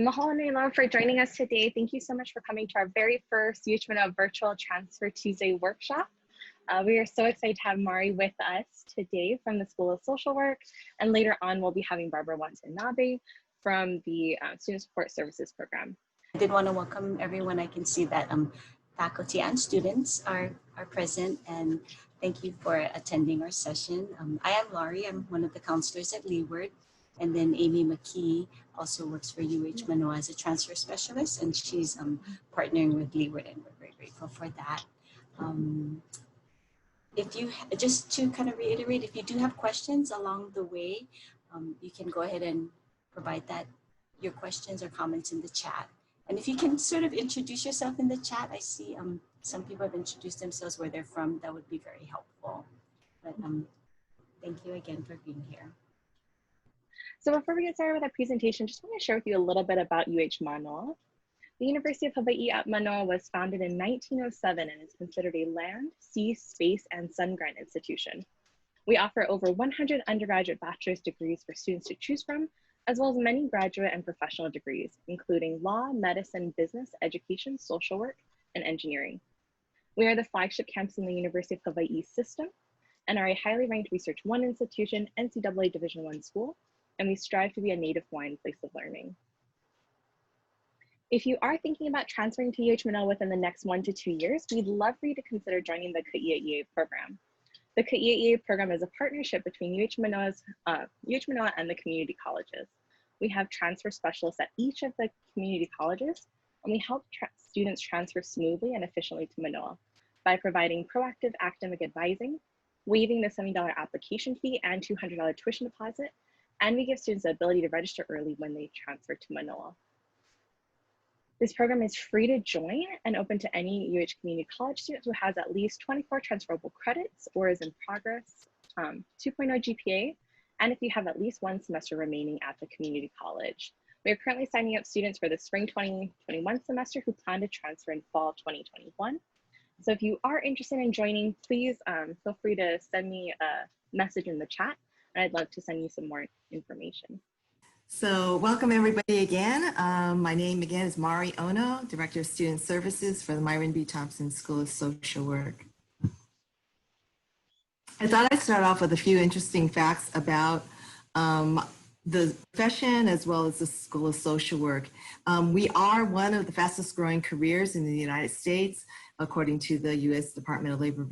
Mahalo nui for joining us today. Thank you so much for coming to our very first UH Manoa Virtual Transfer Tuesday workshop. We are so excited to have Mari with us today from the School of Social Work, and later on we'll be having Barbara Watanabe from the Student Support Services Program. I did want to welcome everyone. I can see that faculty and students are present, and thank you for attending our session. I am Laurie. I'm one of the counselors at Leeward, and then Amy McKee also works for UH Manoa as a transfer specialist, and she's partnering with Leeward, and we're very grateful for that. If you, just to kind of reiterate, if you do have questions along the way, you can go ahead and provide your questions or comments in the chat. And if you can sort of introduce yourself in the chat, I see some people have introduced themselves, where they're from. That would be very helpful. But thank you again for being here. So before we get started with our presentation, just want to share with you a little bit about UH Manoa. The University of Hawaii at Manoa was founded in 1907 and is considered a land, sea, space, and sun grant institution. We offer over 100 undergraduate bachelor's degrees for students to choose from, as well as many graduate and professional degrees, including law, medicine, business, education, social work, and engineering. We are the flagship campus in the University of Hawaii system and are a highly ranked Research 1 institution, NCAA Division I school, and we strive to be a native Hawaiian place of learning. If you are thinking about transferring to UH Manoa within the next 1 to 2 years, we'd love for you to consider joining the Ka'ia'ea program. The Ka'ia'ea program is a partnership between UH Manoa and the community colleges. We have transfer specialists at each of the community colleges, and we help students transfer smoothly and efficiently to Manoa by providing proactive academic advising, waiving the $70 application fee and $200 tuition deposit, and we give students the ability to register early when they transfer to Manoa. This program is free to join and open to any UH Community College student who has at least 24 transferable credits or is in progress, 2.0 GPA, and if you have at least 1 semester remaining at the community college. We are currently signing up students for the spring 2021 semester who plan to transfer in fall 2021. So if you are interested in joining, please feel free to send me a message in the chat, and I'd love to send you some more information. So welcome everybody again. My name again is Mari Ono, Director of Student Services for the Myron B. Thompson School of Social Work. I thought I'd start off with a few interesting facts about the profession as well as the School of Social Work. We are one of the fastest growing careers in the United States, according to the U.S. Department of Labor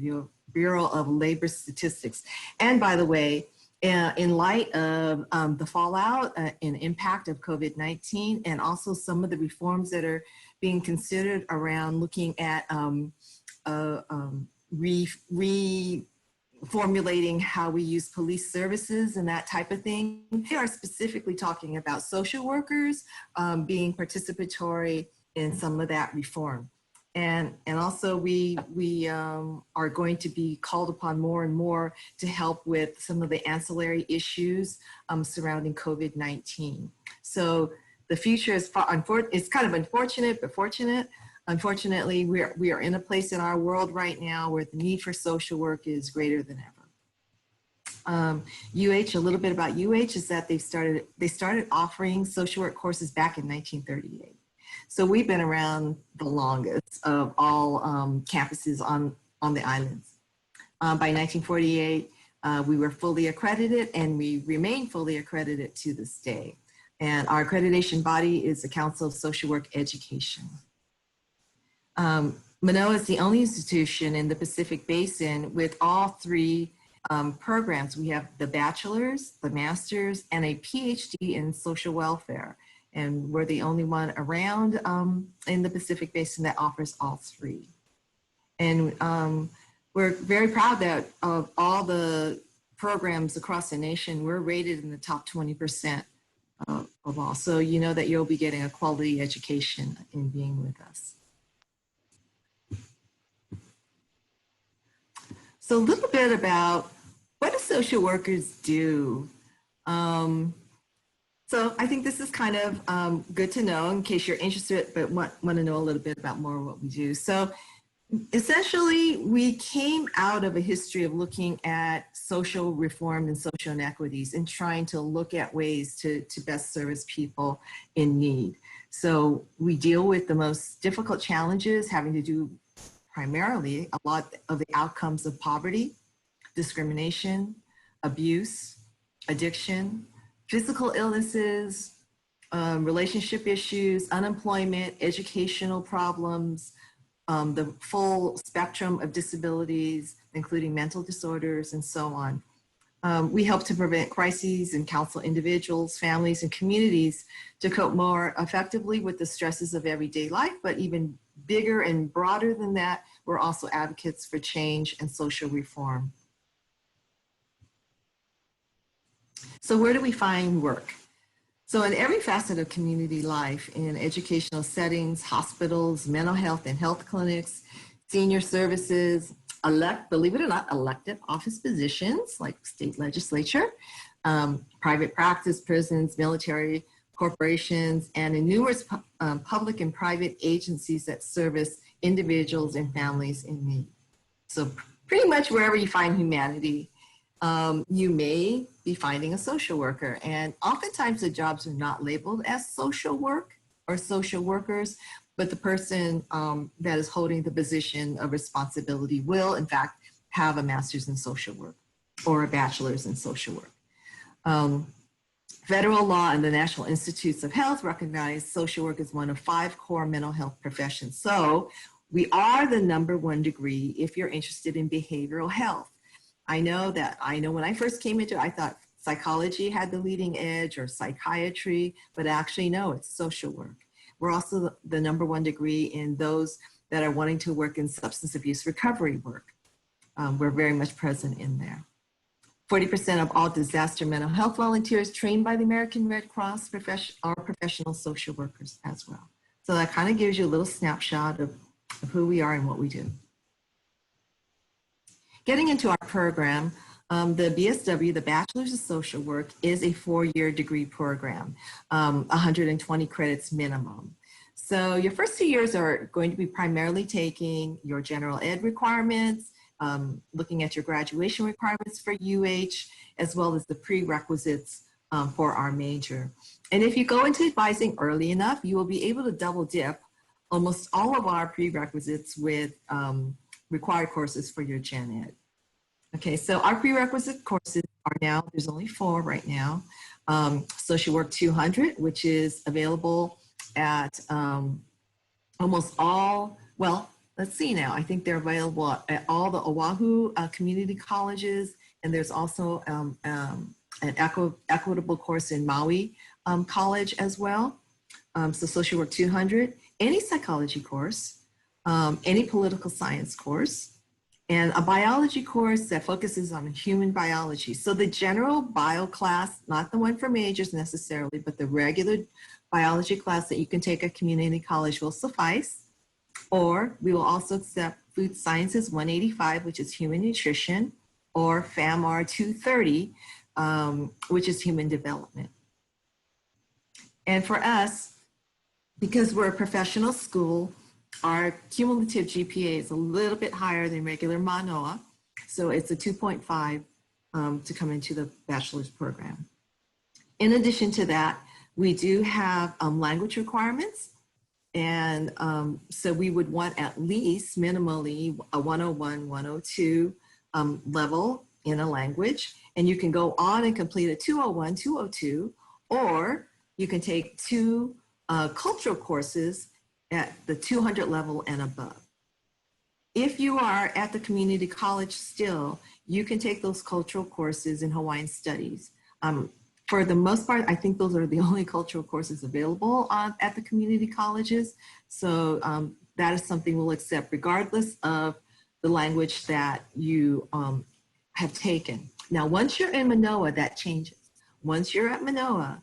Bureau of Labor Statistics. And by the way, in light of the fallout and impact of COVID-19, and also some of the reforms that are being considered around looking at reformulating how we use police services and that type of thing. They are specifically talking about social workers being participatory in some of that reform. And also we are going to be called upon more and more to help with some of the ancillary issues surrounding COVID-19. So the future is it's kind of unfortunate, but fortunate. Unfortunately, we are in a place in our world right now where the need for social work is greater than ever. UH, a little bit about UH is that they started offering social work courses back in 1938. So we've been around the longest of all campuses on the islands. By 1948, we were fully accredited, and we remain fully accredited to this day. And our accreditation body is the Council of Social Work Education. Manoa is the only institution in the Pacific Basin with all 3 programs. We have the bachelor's, the master's, and a PhD in social welfare. And we're the only one around in the Pacific Basin that offers all 3. And we're very proud that of all the programs across the nation, we're rated in the top 20% of all. So you know that you'll be getting a quality education in being with us. So a little bit about what do social workers do? So I think this is kind of good to know in case you're interested, but want to know a little bit about more of what we do. So essentially, we came out of a history of looking at social reform and social inequities and trying to look at ways to best service people in need. So we deal with the most difficult challenges having to do primarily a lot of the outcomes of poverty, discrimination, abuse, addiction, physical illnesses, relationship issues, unemployment, educational problems, the full spectrum of disabilities, including mental disorders and so on. We help to prevent crises and counsel individuals, families, and communities to cope more effectively with the stresses of everyday life, but even bigger and broader than that, we're also advocates for change and social reform. So where do we find work? So in every facet of community life, in educational settings, hospitals, mental health and health clinics, senior services, believe it or not, elected office positions like state legislature, private practice, prisons, military, corporations, and in numerous public and private agencies that service individuals and families in need. So pretty much wherever you find humanity, you may be finding a social worker. And oftentimes the jobs are not labeled as social work or social workers, but the person that is holding the position of responsibility will, in fact, have a master's in social work or a bachelor's in social work. Federal law and the National Institutes of Health recognize social work as one of 5 core mental health professions. So we are the #1 degree if you're interested in behavioral health. I know when I first came into it, I thought psychology had the leading edge or psychiatry, but actually no, it's social work. We're also the #1 degree in those that are wanting to work in substance abuse recovery work. We're very much present in there. 40% of all disaster mental health volunteers trained by the American Red Cross are professional social workers as well. So that kind of gives you a little snapshot of who we are and what we do. Getting into our program, the BSW, the Bachelor's of Social Work, is a 4-year degree program, 120 credits minimum. So your first 2 years are going to be primarily taking your general ed requirements, looking at your graduation requirements for UH, as well as the prerequisites for our major. And if you go into advising early enough, you will be able to double dip almost all of our prerequisites with required courses for your gen ed. Okay, so our prerequisite courses are now, there's only 4 right now. Social Work 200, which is available at almost all, well, let's see now, I think they're available at all the Oahu community colleges, and there's also an equitable course in Maui College as well. So Social Work 200, any psychology course, any political science course, and a biology course that focuses on human biology. So the general bio class, not the one for majors necessarily, but the regular biology class that you can take at community college will suffice. Or we will also accept Food Sciences 185, which is human nutrition, or FAMR 230, which is human development. And for us, because we're a professional school, our cumulative GPA is a little bit higher than regular Manoa. So it's a 2.5 to come into the bachelor's program. In addition to that, we do have language requirements. And so we would want at least minimally a 101, 102 level in a language. And you can go on and complete a 201, 202, or you can take 2 cultural courses at the 200 level and above. If you are at the community college still, you can take those cultural courses in Hawaiian studies. For the most part, I think those are the only cultural courses available at the community colleges. So that is something we'll accept regardless of the language that you have taken. Now, once you're in Manoa, that changes. Once you're at Manoa,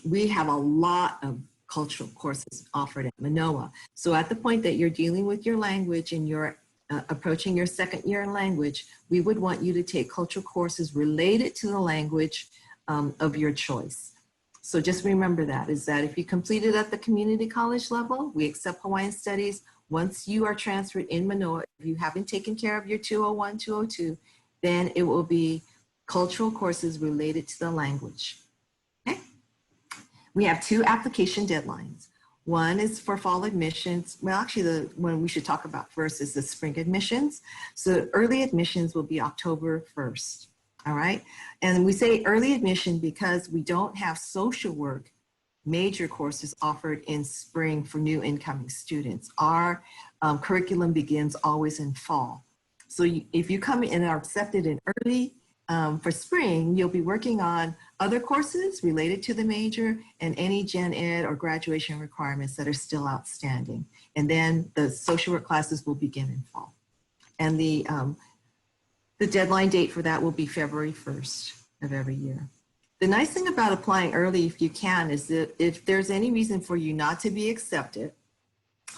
we have a lot of cultural courses offered at Manoa. So at the point that you're dealing with your language and you're approaching your 2nd year in language, we would want you to take cultural courses related to the language of your choice. So just remember that, is that if you complete it at the community college level, we accept Hawaiian studies. Once you are transferred in Manoa, if you haven't taken care of your 201, 202, then it will be cultural courses related to the language. Okay. We have two application deadlines. One is for fall admissions. Well, actually, the one we should talk about first is the spring admissions. So early admissions will be October 1st. All right. And we say early admission because we don't have social work major courses offered in spring for new incoming students. Our curriculum begins always in fall. So if you come in and are accepted in early for spring, you'll be working on other courses related to the major and any gen ed or graduation requirements that are still outstanding. And then the social work classes will begin in fall. And the deadline date for that will be February 1st of every year. The nice thing about applying early, if you can, is that if there's any reason for you not to be accepted,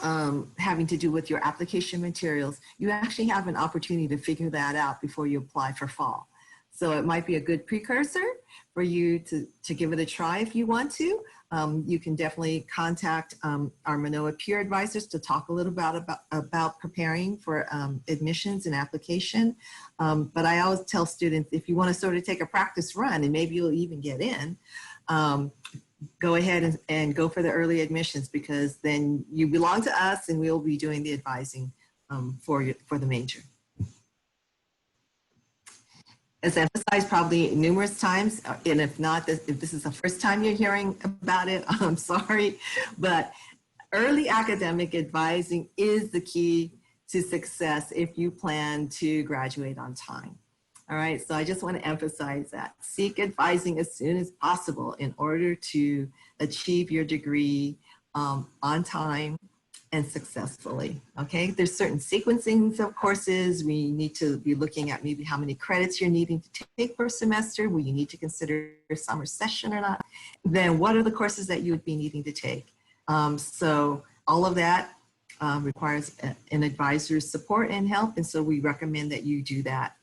having to do with your application materials, you actually have an opportunity to figure that out before you apply for fall. So it might be a good precursor for you to give it a try if you want to. You can definitely contact our Manoa peer advisors to talk a little about preparing for admissions and application. But I always tell students, if you want to sort of take a practice run and maybe you'll even get in, go ahead and go for the early admissions, because then you belong to us and we'll be doing the advising for the major. As emphasized probably numerous times, and if not, if this is the first time you're hearing about it, I'm sorry, but early academic advising is the key to success if you plan to graduate on time. All right, so I just want to emphasize that. Seek advising as soon as possible in order to achieve your degree on time and successfully, okay? There's certain sequencings of courses. We need to be looking at maybe how many credits you're needing to take per semester. Will you need to consider summer session or not? Then what are the courses that you would be needing to take? So all of that requires an advisor's support and help, and so we recommend that you do that.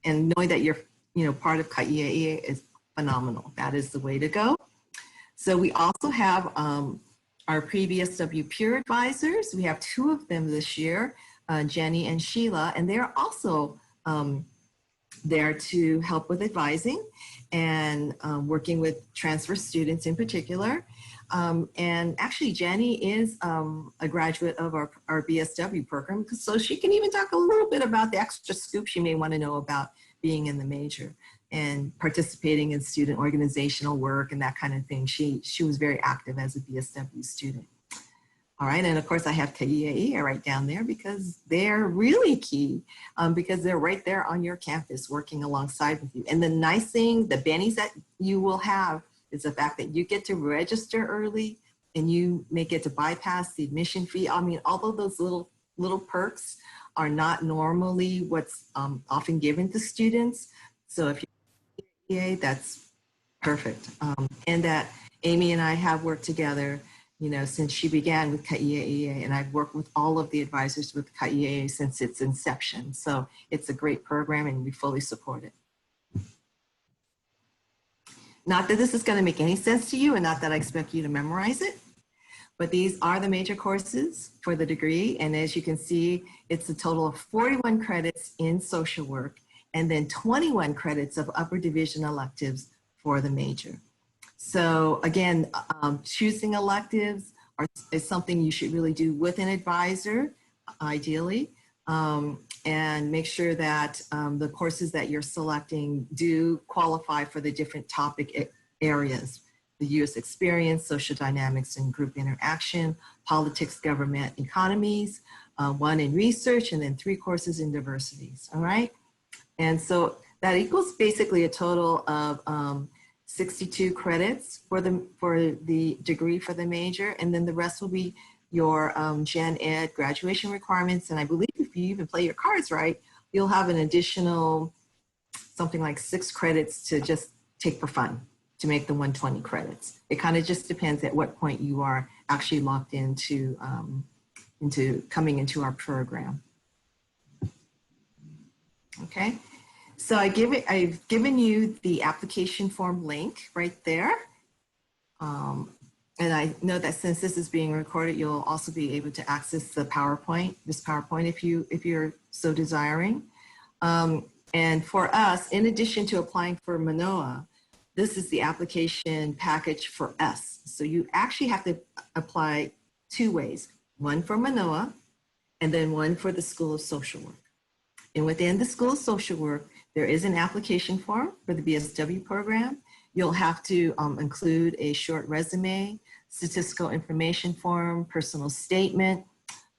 And knowing that you're part of KAIEA is phenomenal. That is the way to go. So we also have our pre-BSW peer advisors. We have two of them this year, Jenny and Sheila, and they're also there to help with advising and working with transfer students in particular. And actually Jenny is a graduate of our BSW program, so she can even talk a little bit about the extra scoops you may want to know about being in the major and participating in student organizational work and that kind of thing. She was very active as a BSW student. All right, and of course I have KAIEA right down there because they're really key because they're right there on your campus working alongside with you. And the nice thing, the bennies that you will have is the fact that you get to register early and you may get to bypass the admission fee. I mean, all of those little perks are not normally what's often given to students. So if you're that's perfect. And that Amy and I have worked together, since she began with KAIEA, and I've worked with all of the advisors with KAIEA since its inception. So it's a great program and we fully support it. Not that this is going to make any sense to you and not that I expect you to memorize it, but these are the major courses for the degree. And as you can see, it's a total of 41 credits in social work and then 21 credits of upper division electives for the major. So again, choosing electives is something you should really do with an advisor, ideally, and make sure that the courses that you're selecting do qualify for the different topic areas: the U.S. experience, social dynamics and group interaction, politics, government, economies, one in research, and then 3 courses in diversities, all right? And so that equals basically a total of 62 credits for the degree for the major, and then the rest will be your gen ed graduation requirements. And I believe if you even play your cards right, you'll have an additional something like 6 credits to just take for fun to make the 120 credits. It kind of just depends at what point you are actually locked into coming into our program. Okay, so I've given you the application form link right there. And I know that since this is being recorded, you'll also be able to access the PowerPoint, this PowerPoint if you're so desiring. And for us, in addition to applying for Manoa, this is the application package for us. So you actually have to apply two ways, one for Manoa and then one for the School of Social Work. And within the School of Social Work, there is an application form for the BSW program. You'll have to include a short resume, statistical information form, personal statement,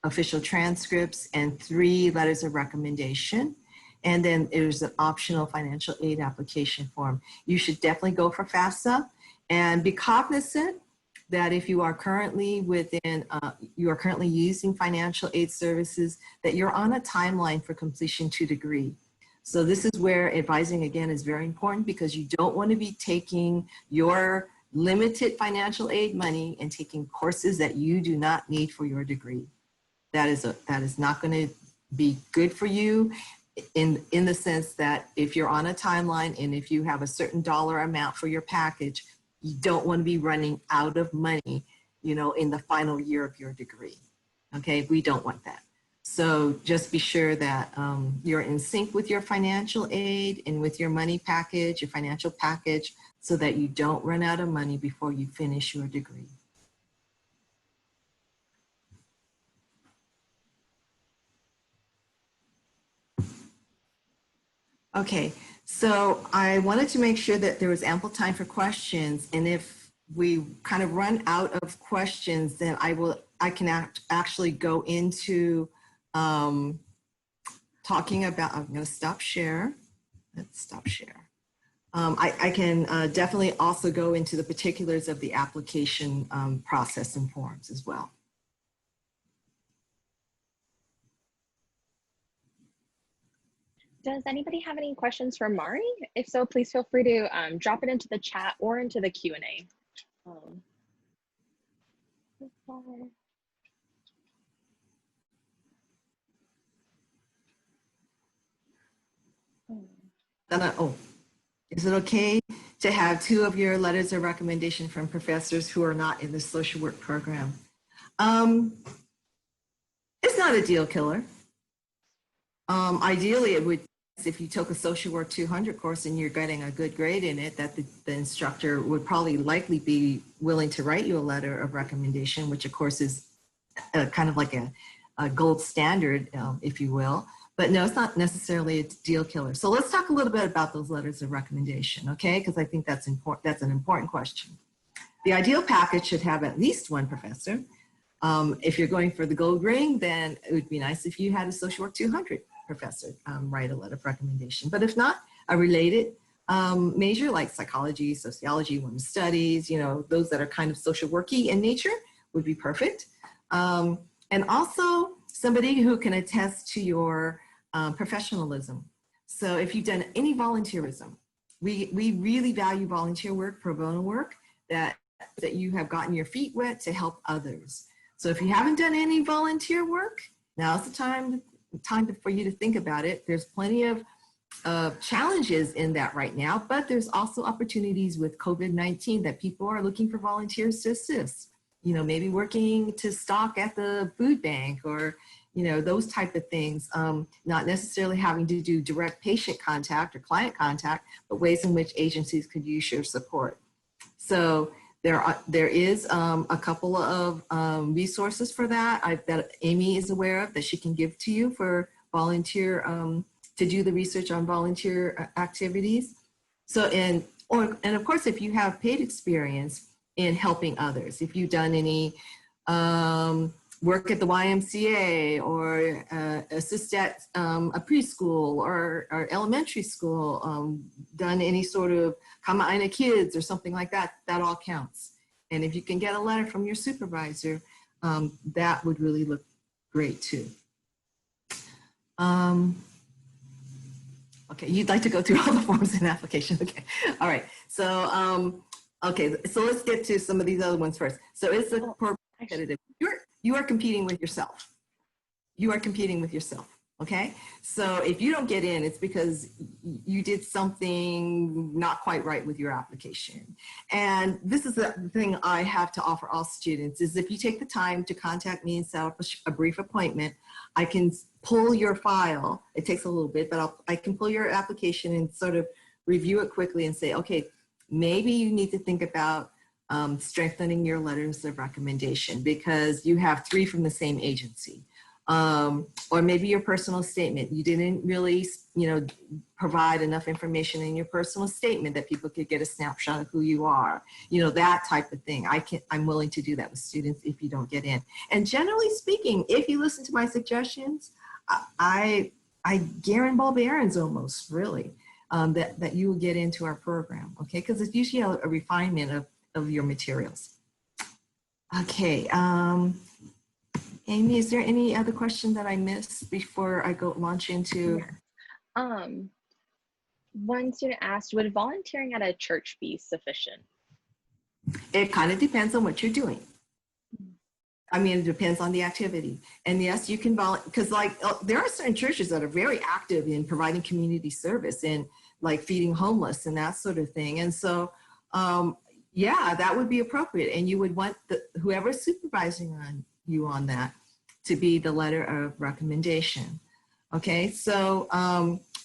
official transcripts, and 3 letters of recommendation. And then there's an optional financial aid application form. You should definitely go for FAFSA and be cognizant that if you are currently using financial aid services, that you're on a timeline for completion to degree. So this is where advising again is very important, because you don't want to be taking your limited financial aid money and taking courses that you do not need for your degree. That is not going to be good for you in the sense that if you're on a timeline and if you have a certain dollar amount for your package, you don't want to be running out of money, you know, in the final year of your degree. Okay, we don't want that. So just be sure that you're in sync with your financial aid and with your money package, your financial package, so that you don't run out of money before you finish your degree. Okay, so I wanted to make sure that there was ample time for questions, and if we kind of run out of questions, then I can actually go into talking about, I'm going to stop share. Let's stop share. I can definitely also go into the particulars of the application process and forms as well. Does anybody have any questions for Mari? If so, please feel free to drop it into the chat or into the Q&A. Is it okay to have 2 of your letters of recommendation from professors who are not in the social work program? It's not a deal killer. Ideally, it would, if you took a social work 200 course and you're getting a good grade in it, that the instructor would probably likely be willing to write you a letter of recommendation, which of course is kind of like a gold standard, if you will. But no, it's not necessarily a deal killer. So let's talk a little bit about those letters of recommendation, okay? Because I think that's important. That's an important question. The ideal package should have at least 1 professor. If you're going for the gold ring, then it would be nice if you had a social work 200 professor write a letter of recommendation. But if not, a related major like psychology, sociology, women's studies, you know, those that are kind of social worky in nature would be perfect. And also somebody who can attest to your professionalism. So if you've done any volunteerism, we really value volunteer work, pro bono work, that you have gotten your feet wet to help others. So if you haven't done any volunteer work, now's the time for you to think about it. There's plenty of challenges in that right now, but there's also opportunities with COVID-19 that people are looking for volunteers to assist. You know, maybe working to stock at the food bank or, you know, those type of things, not necessarily having to do direct patient contact or client contact, but ways in which agencies could use your support. So there is a couple of resources for that that Amy is aware of that she can give to you for volunteer, to do the research on volunteer activities. So, and of course, if you have paid experience in helping others, if you've done any work at the YMCA or assist at a preschool or elementary school, done any sort of Kama'aina Kids or something like that, that all counts. And if you can get a letter from your supervisor, that would really look great too. Okay, you'd like to go through all the forms and application. Okay, all right. So, okay, so let's get to some of these other ones first. So it's a competitive. You are competing with yourself. You are competing with yourself, okay? So if you don't get in, it's because you did something not quite right with your application. And this is the thing I have to offer all students is if you take the time to contact me and set up a brief appointment, I can pull your file. It takes a little bit, but I can pull your application and sort of review it quickly and say, okay, maybe you need to think about strengthening your letters of recommendation because you have 3 from the same agency. Or maybe your personal statement. You didn't really, provide enough information in your personal statement that people could get a snapshot of who you are. That type of thing. I'm willing to do that with students if you don't get in. And generally speaking, if you listen to my suggestions, I guarantee errands almost really that you will get into our program. Okay, because it's usually a refinement of your materials. Okay. Amy, is there any other question that I missed before I go launch into? One student asked, would volunteering at a church be sufficient? It kind of depends on what you're doing. I mean, it depends on the activity. And yes, you can volunteer, because there are certain churches that are very active in providing community service and like feeding homeless and that sort of thing. And so, yeah, that would be appropriate. And you would want whoever's supervising you on that to be the letter of recommendation. Okay, so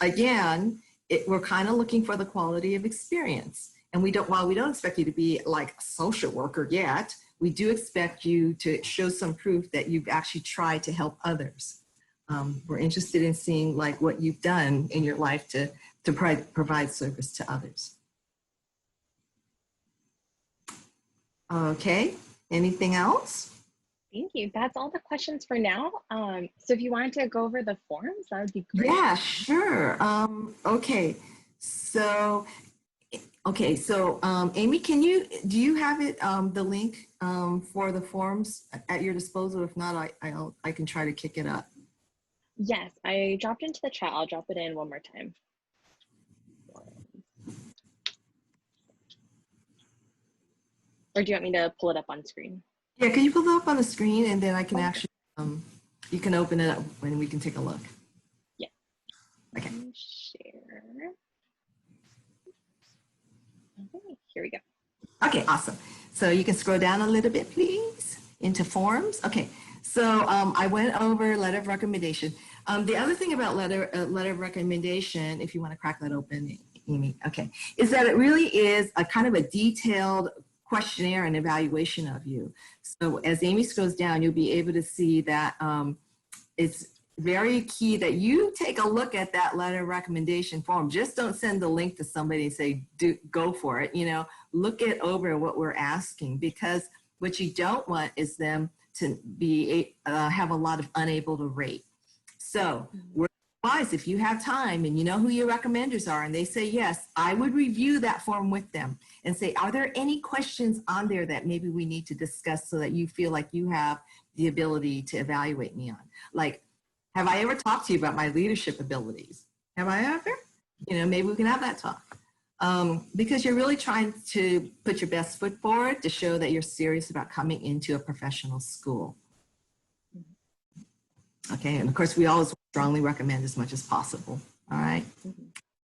again, we're kind of looking for the quality of experience. And while we don't expect you to be like a social worker yet, we do expect you to show some proof that you've actually tried to help others. We're interested in seeing like what you've done in your life to provide service to others. Okay, anything else? Thank you. That's all the questions for now. So if you wanted to go over the forms, that would be great. Yeah, sure. Okay, so Amy, do you have it, the link for the forms at your disposal? If not, I can try to kick it up. Yes, I dropped into the chat. I'll drop it in one more time. Or do you want me to pull it up on screen? Yeah, can you pull it up on the screen and then I can actually, you can open it up when we can take a look. Yeah. Okay. Share. Okay, here we go. Okay, awesome. So you can scroll down a little bit, please, into forms. Okay, so I went over letter of recommendation. The other thing about letter of recommendation, if you want to crack that open, Amy, okay, is that it really is a kind of a detailed questionnaire and evaluation of you. So as Amy scrolls down, you'll be able to see that it's very key that you take a look at that letter of recommendation form. Just don't send the link to somebody and say, go for it. Look it over what we're asking, because what you don't want is them to have a lot of unable to rate. So we're advised, if you have time and you know who your recommenders are and they say yes, I would review that form with them and say, are there any questions on there that maybe we need to discuss so that you feel like you have the ability to evaluate me on? Like, have I ever talked to you about my leadership abilities? Have I ever? Maybe we can have that talk. Because you're really trying to put your best foot forward to show that you're serious about coming into a professional school. Okay, and of course, we always strongly recommend as much as possible. All right.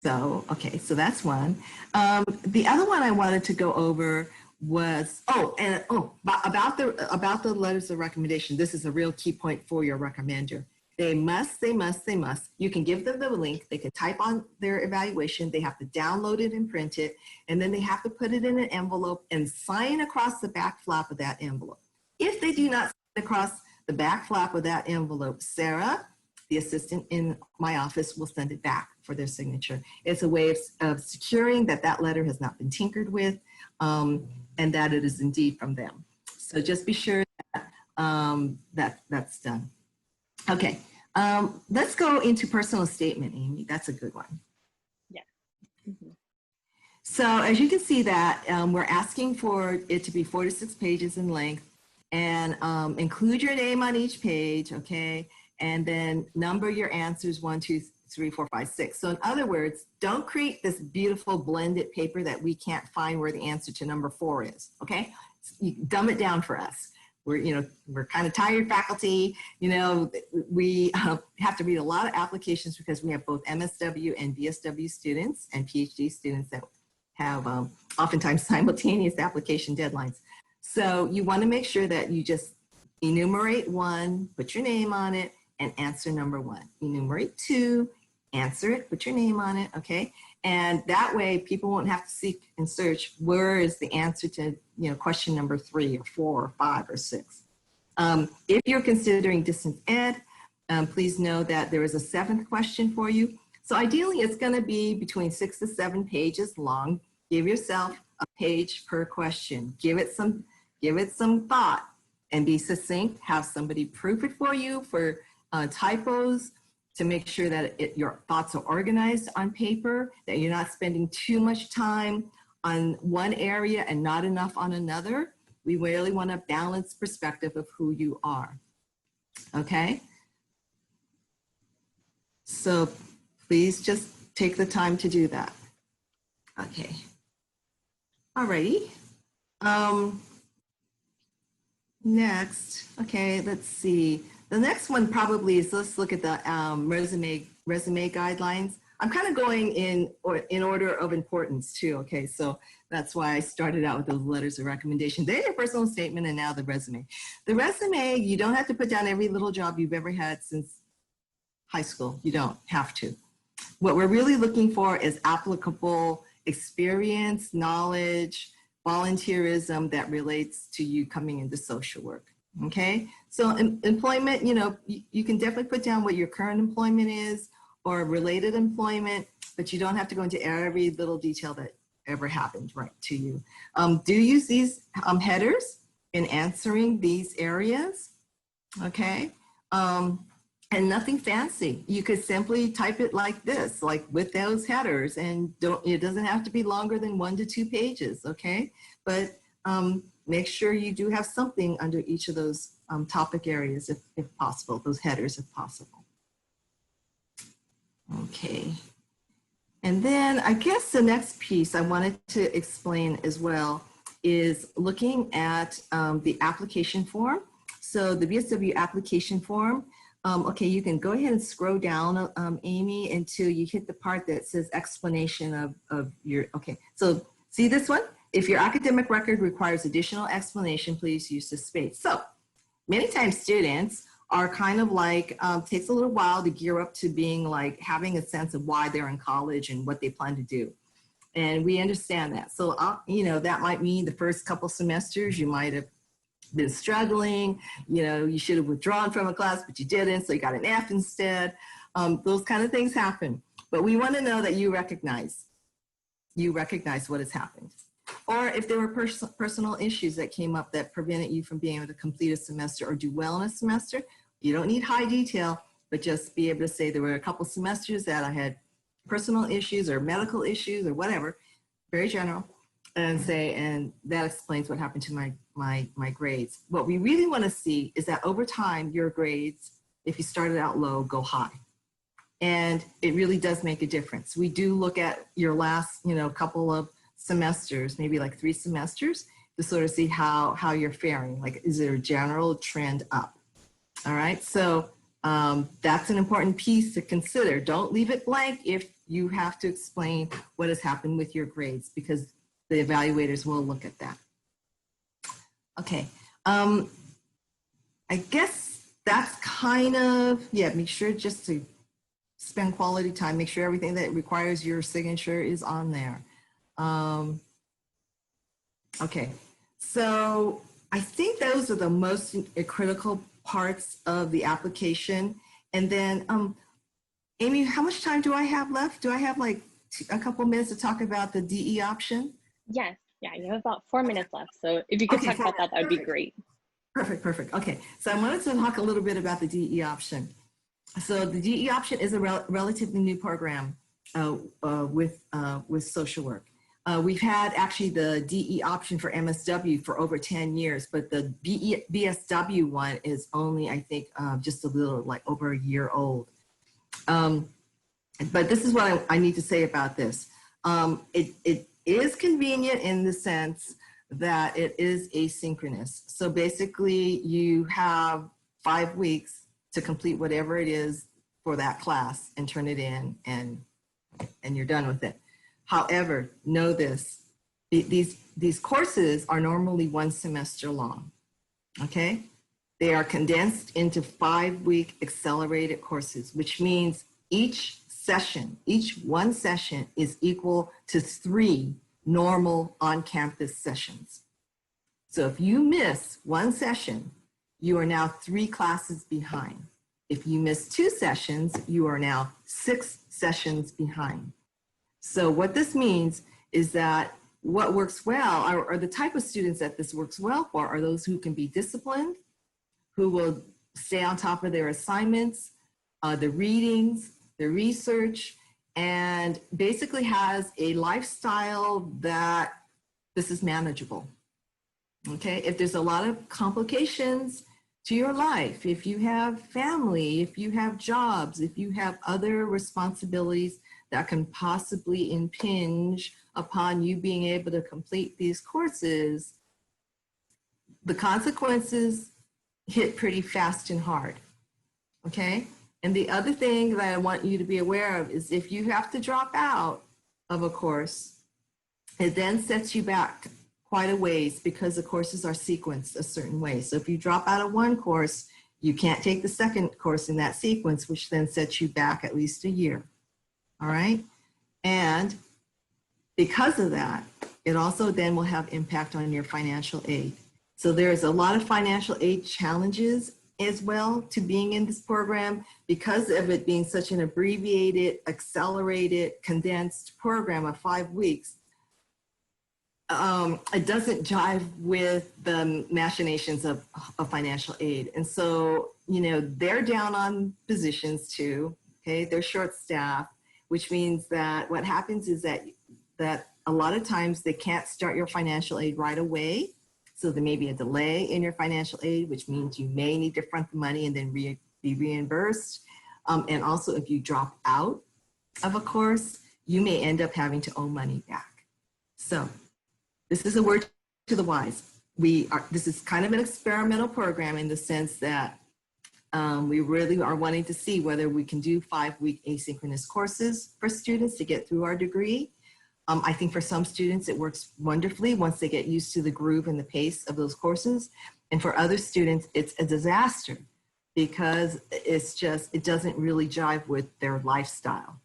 So, okay, so that's one. The other one I wanted to go over was, about the letters of recommendation. This is a real key point for your recommender. They must. You can give them the link. They can type on their evaluation. They have to download it and print it. And then they have to put it in an envelope and sign across the back flap of that envelope. If they do not sign across the back flap of that envelope, Sarah, the assistant in my office, will send it back for their signature. It's a way of securing that that letter has not been tinkered with and that it is indeed from them. So just be sure that that's done. Okay, let's go into personal statement, Amy. That's a good one. Yeah. So as you can see that we're asking for it to be 4 to 6 pages in length and include your name on each page, okay? And then number your answers 1, 2, 3, 4, 5, 6. So in other words, don't create this beautiful blended paper that we can't find where the answer to number 4 is, okay? You dumb it down for us. We're kind of tired faculty. We have to read a lot of applications because we have both MSW and VSW students and PhD students that have oftentimes simultaneous application deadlines. So you want to make sure that you just enumerate 1, put your name on it, and answer number 1. Enumerate 2, answer it, put your name on it, okay? And that way people won't have to seek and search where is the answer to, question number 3 or 4 or 5 or 6. If you're considering distance ed, please know that there is a 7th question for you. So ideally it's going to be between 6 to 7 pages long. Give yourself a page per question. Give it some thought and be succinct. Have somebody proof it for you for typos, to make sure that your thoughts are organized on paper, that you're not spending too much time on one area and not enough on another. We really want a balanced perspective of who you are, okay? So please just take the time to do that. Okay, alrighty. Next, okay, let's see. The next one probably is, let's look at the resume guidelines. I'm kind of going in order of importance too, okay? So that's why I started out with the letters of recommendation. Then your personal statement, and now the resume. The resume, you don't have to put down every little job you've ever had since high school. You don't have to. What we're really looking for is applicable experience, knowledge, volunteerism that relates to you coming into social work. Okay, so employment, you can definitely put down what your current employment is or related employment, but you don't have to go into every little detail that ever happened right to you. Do use these headers in answering these areas, okay? And nothing fancy. You could simply type it like this, like with those headers, and it doesn't have to be longer than 1 to 2 pages, okay? But make sure you do have something under each of those topic areas if possible, those headers if possible. Okay. And then I guess the next piece I wanted to explain as well is looking at the application form. So the BSW application form, okay, you can go ahead and scroll down, Amy, until you hit the part that says explanation of your, okay. So see this one? If your academic record requires additional explanation, please use the space. So many times students are kind of like, takes a little while to gear up to being like having a sense of why they're in college and what they plan to do. And we understand that. So, that might mean the first couple semesters you might have been struggling, you should have withdrawn from a class, but you didn't, so you got an F instead. Those kind of things happen. But we want to know that you recognize what has happened. Or if there were personal issues that came up that prevented you from being able to complete a semester or do well in a semester, you don't need high detail, but just be able to say there were a couple semesters that I had personal issues or medical issues or whatever, very general, and say, and that explains what happened to my grades. What we really want to see is that over time, your grades, if you started out low, go high. And it really does make a difference. We do look at your last, couple of semesters, maybe like 3 semesters, to sort of see how you're faring. Like, is there a general trend up? All right, so that's an important piece to consider. Don't leave it blank if you have to explain what has happened with your grades, because the evaluators will look at that. Okay, I guess that's kind of, make sure just to spend quality time, make sure everything that requires your signature is on there. Okay, so I think those are the most critical parts of the application. And then, Amy, how much time do I have left? Do I have like a couple minutes to talk about the DE option? Yes, yeah, you have about 4 minutes left. So if you could talk about that, that would be great. Perfect. Okay, so I wanted to talk a little bit about the DE option. So the DE option is a relatively new program with social work. We've had actually the DE option for MSW for over 10 years, but the BSW one is only, I think, just a little, like over a year old. But this is what I need to say about this. It is convenient in the sense that it is asynchronous. So basically you have 5 weeks to complete whatever it is for that class and turn it in, and you're done with it. However, know this, these courses are normally 1 semester long, okay? They are condensed into 5-week accelerated courses, which means each session, each one session is equal to 3 normal on-campus sessions. So if you miss one session, you are now 3 classes behind. If you miss 2 sessions, you are now 6 sessions behind. So what this means is that what works well, or the type of students that this works well for, are those who can be disciplined, who will stay on top of their assignments, the readings, the research, and basically has a lifestyle that this is manageable. Okay, if there's a lot of complications to your life, if you have family, if you have jobs, if you have other responsibilities that can possibly impinge upon you being able to complete these courses, the consequences hit pretty fast and hard, okay? And the other thing that I want you to be aware of is if you have to drop out of a course, it then sets you back quite a ways because the courses are sequenced a certain way. So if you drop out of one course, you can't take the second course in that sequence, which then sets you back at least a year, all right? And because of that, it also then will have impact on your financial aid. So there's a lot of financial aid challenges as well to being in this program because of it being such an abbreviated, accelerated, condensed program of 5 weeks. It doesn't jive with the machinations of financial aid. And so, you know, they're down on positions too, okay? They're short staffed, which means that what happens is that a lot of times they can't start your financial aid right away. So there may be a delay in your financial aid, which means you may need to front the money and then be reimbursed. And also if you drop out of a course, you may end up having to owe money back. So this is a word to the wise. This is kind of an experimental program in the sense that we really are wanting to see whether we can do 5-week asynchronous courses for students to get through our degree. I think for some students it works wonderfully once they get used to the groove and the pace of those courses. And for other students, it's a disaster because it doesn't really jive with their lifestyle,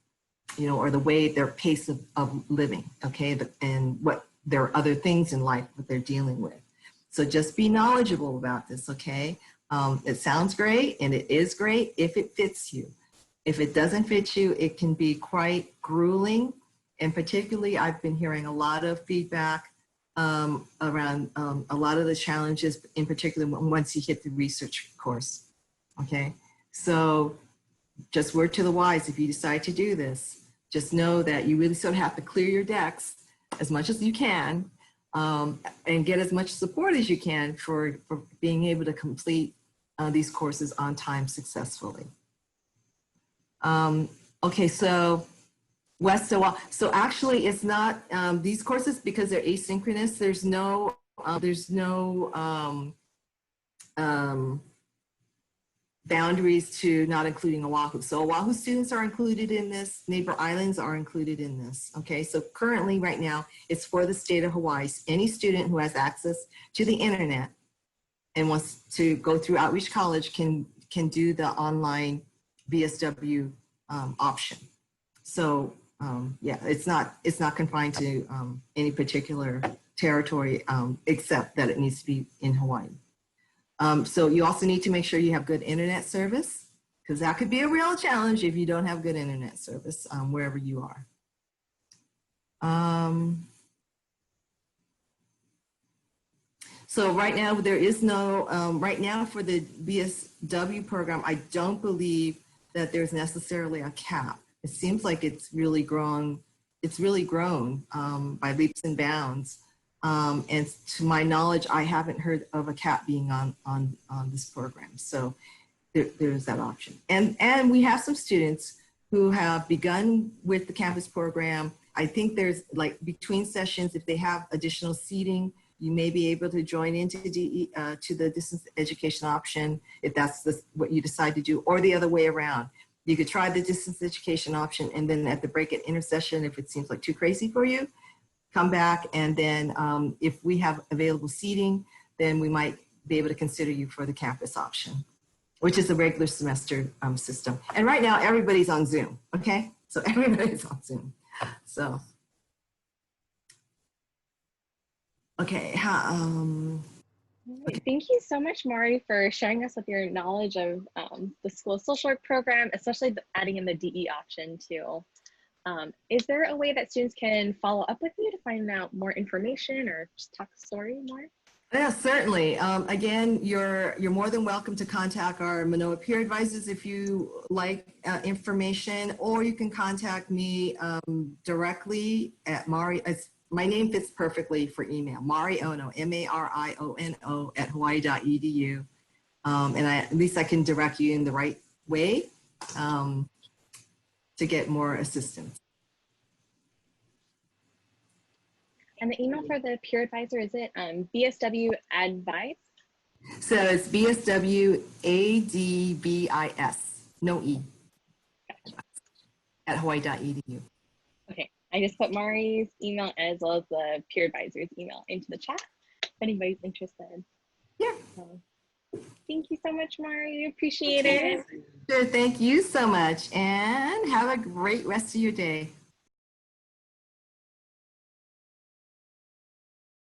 you know, or the way their pace of living, okay, and what there are other things in life that they're dealing with. So just be knowledgeable about this, okay? It sounds great and it is great if it fits you. If it doesn't fit you, it can be quite grueling. And particularly, I've been hearing a lot of feedback around a lot of the challenges, in particular, once you hit the research course, okay? So just word to the wise, if you decide to do this, just know that you really sort of have to clear your decks as much as you can and get as much support as you can for being able to complete these courses on time successfully. Okay, so so actually it's not, these courses, because they're asynchronous, there's no boundaries to not including Oahu. So Oahu students are included in this, neighbor islands are included in this, okay? So currently right now, it's for the state of Hawaii. Any student who has access to the internet and wants to go through Outreach College can do the online BSW option. So yeah, it's not confined to any particular territory except that it needs to be in Hawaii. So you also need to make sure you have good internet service, because that could be a real challenge if you don't have good internet service wherever you are. So right now there is no, right now for the BSW program, I don't believe that there's necessarily a cap. It seems like it's really grown by leaps and bounds. And to my knowledge, I haven't heard of a cap being on this program. So there's that option. And we have some students who have begun with the campus program. I think there's like between sessions, if they have additional seating, you may be able to join into to the distance education option if that's what you decide to do, or the other way around. You could try the distance education option, and then at the break at intersession, if it seems like too crazy for you, come back, and then if we have available seating, then we might be able to consider you for the campus option, which is the regular semester system. And right now, everybody's on Zoom, okay? So everybody's on Zoom. So, okay. Thank you so much, Mari, for sharing us with your knowledge of the school social work program, especially adding in the DE option too. Is there a way that students can follow up with you to find out more information or just talk the story more? Yeah, certainly. Again, you're more than welcome to contact our Manoa peer advisors if you like information, or you can contact me directly at Mari. My name fits perfectly for email. Mariono, M-A-R-I-O-N-O at hawaii.edu. And at least I can direct you in the right way to get more assistance. And the email for the peer advisor, is it BSW Advice? So it's BSW ADVIS, no E, at hawaii.edu. Okay, I just put Mari's email as well as the peer advisor's email into the chat if anybody's interested. Yeah. So, thank you so much, Mari. Appreciate it. Sure, thank you so much, and have a great rest of your day.